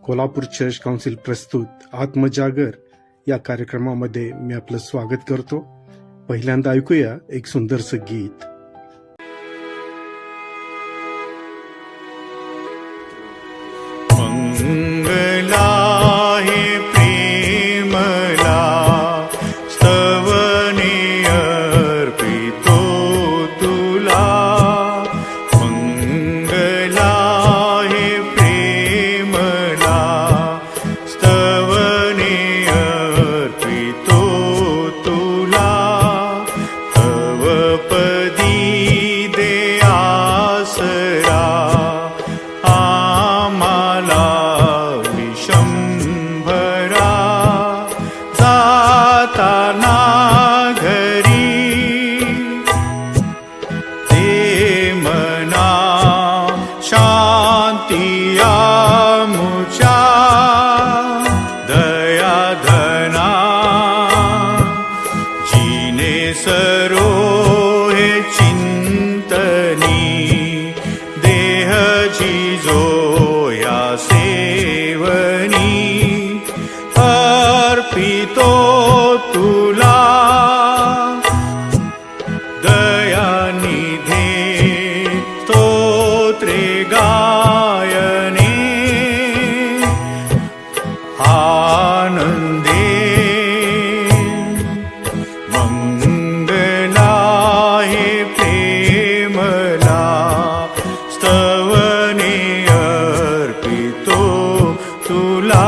Kolhapur church council प्रस्तुत आत्मजागर या कार्यक्रमामध्ये मी आपलं स्वागत करतो. पहिल्यांदा ऐकूया एक सुंदरसं गीत. मंगला हे प्रेमला स्तवने अर्पितो तुला. मंगला हे प्रेमला स्तवने अर्पितो तुला. तव पदी दे आसरा आम्हाला विशंभरा. जाताना घरी ते मना शांती आमुच्या. दया धना जिने सरो हे चिंतनी. देह जिजो या सेवनी अर्पितो तुला. दयानिधे स्तोत्रे गायने आनंदे. मंगला हे प्रेमला स्तवने अर्पितो तुला.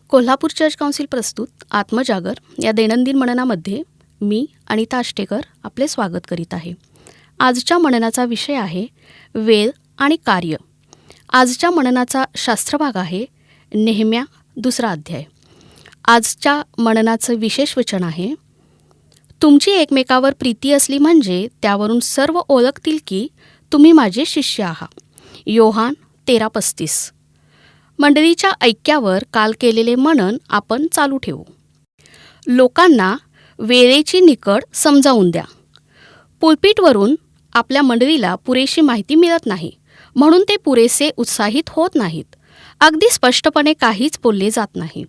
कोल्हापूर चर्च काउन्सिल प्रस्तुत आत्मजागर या दैनंदिन मननामध्ये मी अनिता आष्टेकर आपले स्वागत करीत आहे. आजच्या मननाचा विषय आहे वेळ आणि कार्य. आजच्या मननाचा शास्त्रभाग आहे नेहम्या 2 अध्याय. आजच्या मननाचं विशेष वचन आहे, तुमची एकमेकावर प्रीती असली म्हणजे त्यावरून सर्व ओळखतील की तुम्ही माझे शिष्य आहात. योहान 13:35. मंडळीच्या ऐक्यावर काल केलेले मनन आपण चालू ठेवू. लोकांना वेळेची निकड समजावून द्या. पुलपीटवरून आपल्या मंडळीला पुरेशी माहिती मिळत नाही म्हणून ते पुरेसे उत्साहित होत नाहीत. अगदी स्पष्टपणे काहीच बोलले जात नाही.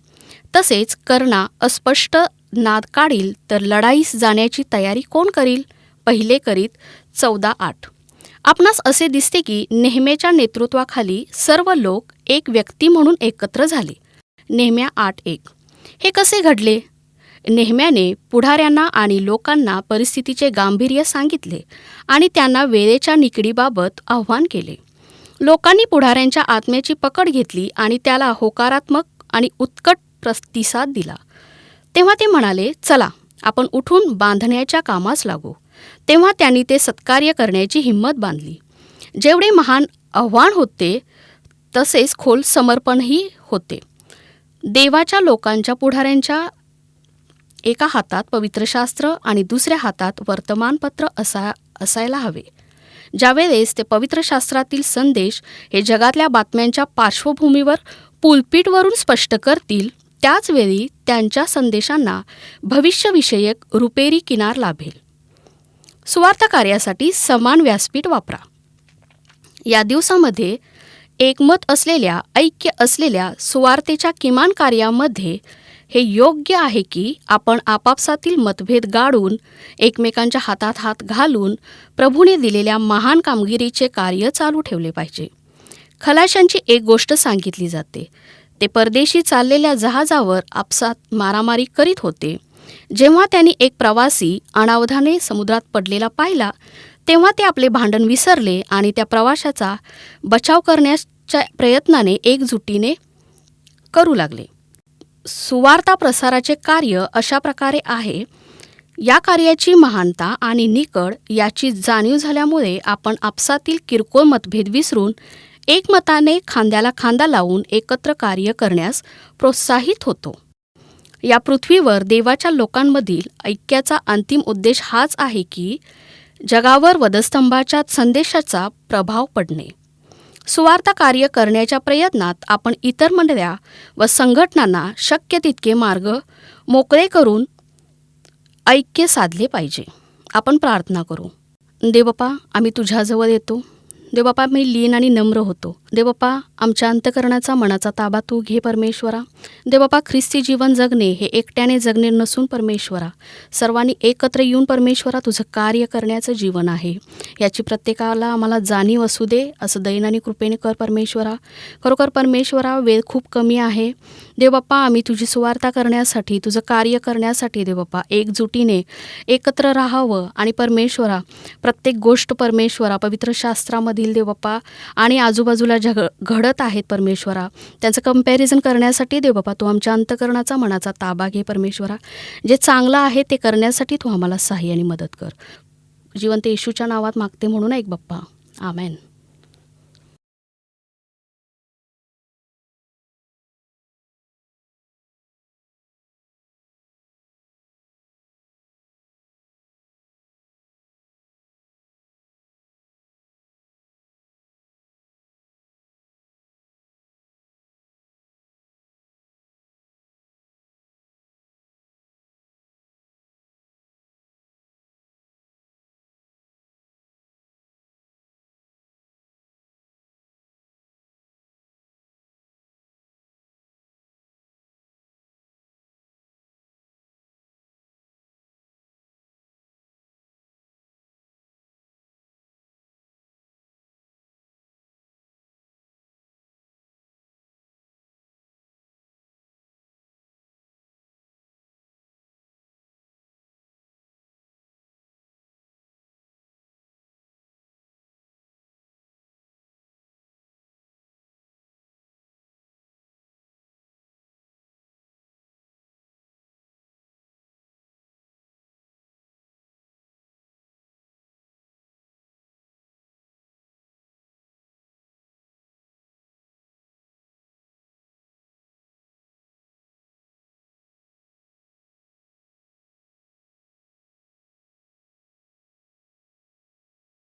तसेच कर्णा अस्पष्ट नाद काढील तर लढाईस जाण्याची तयारी कोण करील. पहिले करीत 14:8. आपणास असे दिसते की नेहम्याच्या नेतृत्वाखाली सर्व लोक एक व्यक्ती म्हणून एकत्र झाले. नेहम्या 8:1. हे कसे घडले. नेहम्याने पुढाऱ्यांना आणि लोकांना परिस्थितीचे गांभीर्य सांगितले आणि त्यांना वेळेच्या निकडीबाबत आव्हान केले. लोकांनी पुढाऱ्यांच्या आत्म्याची पकड घेतली आणि त्याला होकारात्मक आणि उत्कट प्रतिसाद दिला. तेव्हा ते म्हणाले, चला आपण उठून बांधण्याच्या कामास लागू. तेव्हा त्यांनी ते सत्कार्य करण्याची हिंमत बांधली. जेवढे महान आव्हान होते तसेच खोल समर्पणही होते. देवाच्या लोकांच्या पुढाऱ्यांच्या एका हातात पवित्रशास्त्र आणि दुसऱ्या हातात वर्तमानपत्र असायला हवे. ज्यावेळेस ते पवित्रशास्त्रातील संदेश हे जगातल्या बातम्यांच्या पार्श्वभूमीवर पुलपीटवरून स्पष्ट करतील, त्याचवेळी त्यांच्या संदेशांना भविष्यविषयक रुपेरी किनार लाभेल. सुवार्थ कार्यासाठी समान व्यासपीठ वापरा. या दिवसामध्ये एकमत असलेल्या ऐक्य असलेल्या सुवार्थेच्या किमान कार्यामध्ये हे योग्य आहे की आपण आपापसातील मतभेद गाडून एकमेकांच्या हातात हात घालून प्रभूने दिलेल्या महान कामगिरीचे कार्य चालू ठेवले पाहिजे. खलाशांची एक गोष्ट सांगितली जाते. ते परदेशी चाललेल्या जहाजावर आपसात मारामारी करीत होते. जेव्हा त्यांनी एक प्रवासी अनावधाने समुद्रात पडलेला पाहिला तेव्हा ते आपले भांडण विसरले आणि त्या प्रवाशाचा बचाव करण्याच्या प्रयत्नाने एकजुटीने करू लागले. सुवार्ता प्रसाराचे कार्य अशा प्रकारे आहे. या कार्याची महानता आणि निकड याची जाणीव झाल्यामुळे आपण आपसातील किरकोळ मतभेद विसरून एकमताने खांद्याला खांदा लावून एकत्र कार्य करण्यास प्रोत्साहित होतो. या पृथ्वीवर देवाच्या लोकांमधील ऐक्याचा अंतिम उद्देश हाच आहे की जगावर वधस्तंभाच्या संदेशाचा प्रभाव पडणे. सुवार्थ कार्य करण्याच्या प्रयत्नात आपण इतर मंडळ्या व संघटनांना शक्य तितके मार्ग मोकळे करून ऐक्य साधले पाहिजे. आपण प्रार्थना करू. देवबापा, आम्ही तुझ्याजवळ येतो. देवबापा, मी लीन आणि नम्र होतो. देवबापा, आमच्या अंतःकरणाचा मनाचा ताबा तू घे परमेश्वरा. देवबापा, ख्रिस्ती जीवन जगणे हे एकट्याने जगणे नसून परमेश्वरा, सर्वांनी एकत्र येऊन परमेश्वरा तुझं कार्य करण्याचं जीवन आहे. याची प्रत्येकाला आम्हाला जाणीव असू दे, असं दयेने आणि कृपेने कर परमेश्वरा. खरोखर परमेश्वरा, वेळ खूप कमी आहे. देवबापा, आम्ही तुझी सुवार्ता करण्यासाठी, तुझं कार्य करण्यासाठी देवबापा एकजुटीने एकत्र राहावं आणि परमेश्वरा प्रत्येक गोष्ट परमेश्वरा पवित्र शास्त्रामधील देवबापा आणि आजूबाजूला ज्या घडत आहेत परमेश्वरा त्यांचं कंपॅरिझन करण्यासाठी देवबापा तू आमच्या अंतःकरणाचा मनाचा ताबा घे परमेश्वरा. जे चांगलं आहे ते करण्यासाठी तू आम्हाला सहाय्य आणि मदत कर. जिवंत येशूच्या नावात मागते म्हणून ऐक बाप्पा. आमेन.